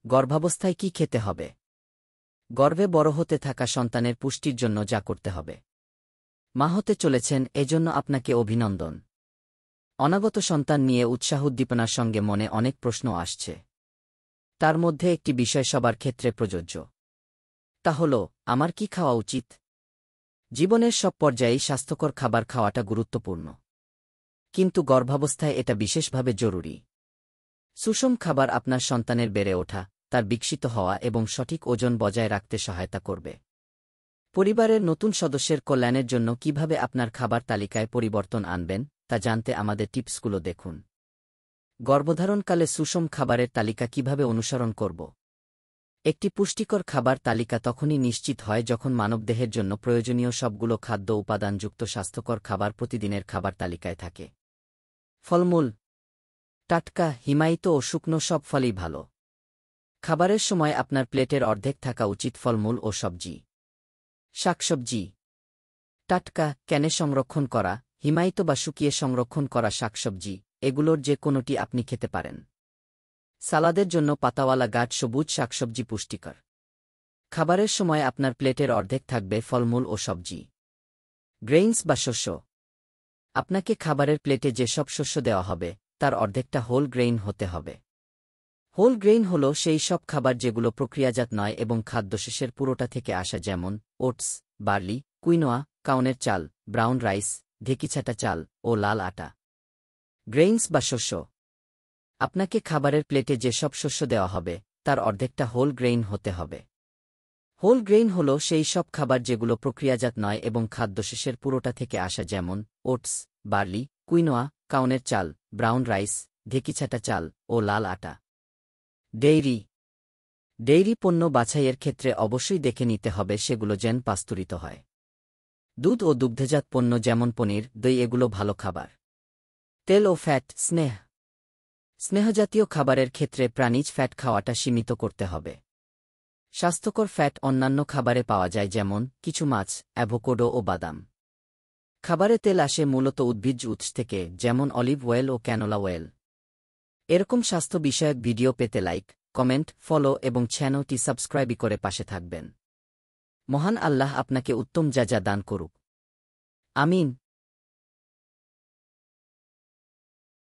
গর্ভাবস্থায় কি খেতে হবে? গর্ভে বড় হতে থাকা সন্তানের পুষ্টির জন্য যা করতে হবে। মা হতে চলেছেন, এজন্য আপনাকে অভিনন্দন। অনাগত সন্তান নিয়ে উৎসাহ-উদ্দীপনার সঙ্গে মনে অনেক প্রশ্ন আসছে। তার মধ্যে একটি বিষয় সবার ক্ষেত্রে প্রযোজ্য। তা হল, আমার কি খাওয়া উচিত? জীবনের সব পর্যায়েই স্বাস্থ্যকর খাবার খাওয়াটা গুরুত্বপূর্ণ। কিন্তু গর্ভাবস্থায় এটা বিশেষভাবে জরুরি। সুষম খাবার আপনার সন্তানের বেড়ে ওঠা, তার বিকশিত হওয়া এবং সঠিক ওজন বজায় রাখতে সহায়তা করবে। পরিবারের নতুন সদস্যের কল্যাণের জন্য কিভাবে আপনার খাবার তালিকায় পরিবর্তন আনবেন, তা জানতে আমাদের টিপসগুলো দেখুন। গর্ভধারণকালে সুষম খাবারের তালিকা কিভাবে অনুসরণ করব? একটি পুষ্টিকর খাবার তালিকা তখনই নিশ্চিত হয় যখন মানবদেহের জন্য প্রয়োজনীয় সবগুলো খাদ্য উপাদানযুক্ত স্বাস্থ্যকর খাবার প্রতিদিনের খাবার তালিকায় থাকে। ফলমূল, টাটকা, হিমায়িত ও শুকনো সব ফলই ভালো। খাবারের সময় আপনার প্লেটের অর্ধেক থাকা উচিত ফলমূল ও সবজি। শাকসবজি, টাটকা, ক্যানে সংরক্ষণ করা, হিমায়িত বা শুকিয়ে সংরক্ষণ করা শাকসবজি, এগুলোর যে কোনোটি আপনি খেতে পারেন। সালাদের জন্য পাতাওয়ালা গাঢ় সবুজ শাকসবজি পুষ্টিকর। খাবারের সময় আপনার প্লেটের অর্ধেক থাকবে ফলমূল ও সবজি। গ্রেইনস বা শস্য, আপনাকে খাবারের প্লেটে যেসব শস্য দেওয়া হবে, তার অর্ধেকটা হোল গ্রেইন হতে হবে। হোল গ্রেইন হল সেই সব খাবার যেগুলো প্রক্রিয়াজাত নয় এবং খাদ্যশেষের পুরোটা থেকে আসা, যেমন ওটস, বার্লি, কুইনোয়া, কাউনের চাল, ব্রাউন রাইস, ঢেকিছাটা চাল ও লাল আটা। গ্রেইনস বা শস্য, আপনাকে খাবারের প্লেটে যেসব শস্য দেওয়া হবে, তার অর্ধেকটা হোল গ্রেইন হতে হবে। হোল গ্রেইন হল সেই সব খাবার যেগুলো প্রক্রিয়াজাত নয় এবং খাদ্যশেষের পুরোটা থেকে আসা, যেমন ওটস, বার্লি, কুইনোয়া, কাউনের চাল, ব্রাউন রাইস, ঢেকিছাটা চাল ও লাল আটা। ডেইরি, ডেইরি পণ্য বাছাইয়ের ক্ষেত্রে অবশ্যই দেখে নিতে হবে সেগুলো যেন পাস্তুরিত হয়। দুধ ও দুগ্ধজাত পণ্য যেমন পনির, দই এগুলো ভালো খাবার। তেল ও ফ্যাট, স্নেহজাতীয় খাবারের ক্ষেত্রে প্রাণীজ ফ্যাট খাওয়াটা সীমিত করতে হবে। স্বাস্থ্যকর ফ্যাট অন্যান্য খাবারে পাওয়া যায়, যেমন কিছু মাছ, অ্যাভোকাডো ও বাদাম। খাবারে তেল আসে মূলত উদ্ভিজ্জ উৎস থেকে, যেমন অলিভ অয়েল ও ক্যানোলা অয়েল। এরকম স্বাস্থ্য বিষয়ক ভিডিও পেতে লাইক, কমেন্ট, ফলো এবং চ্যানেলটি সাবস্ক্রাইব করে পাশে থাকবেন। মহান আল্লাহ আপনাকে উত্তম যা দান করুক। আমিন।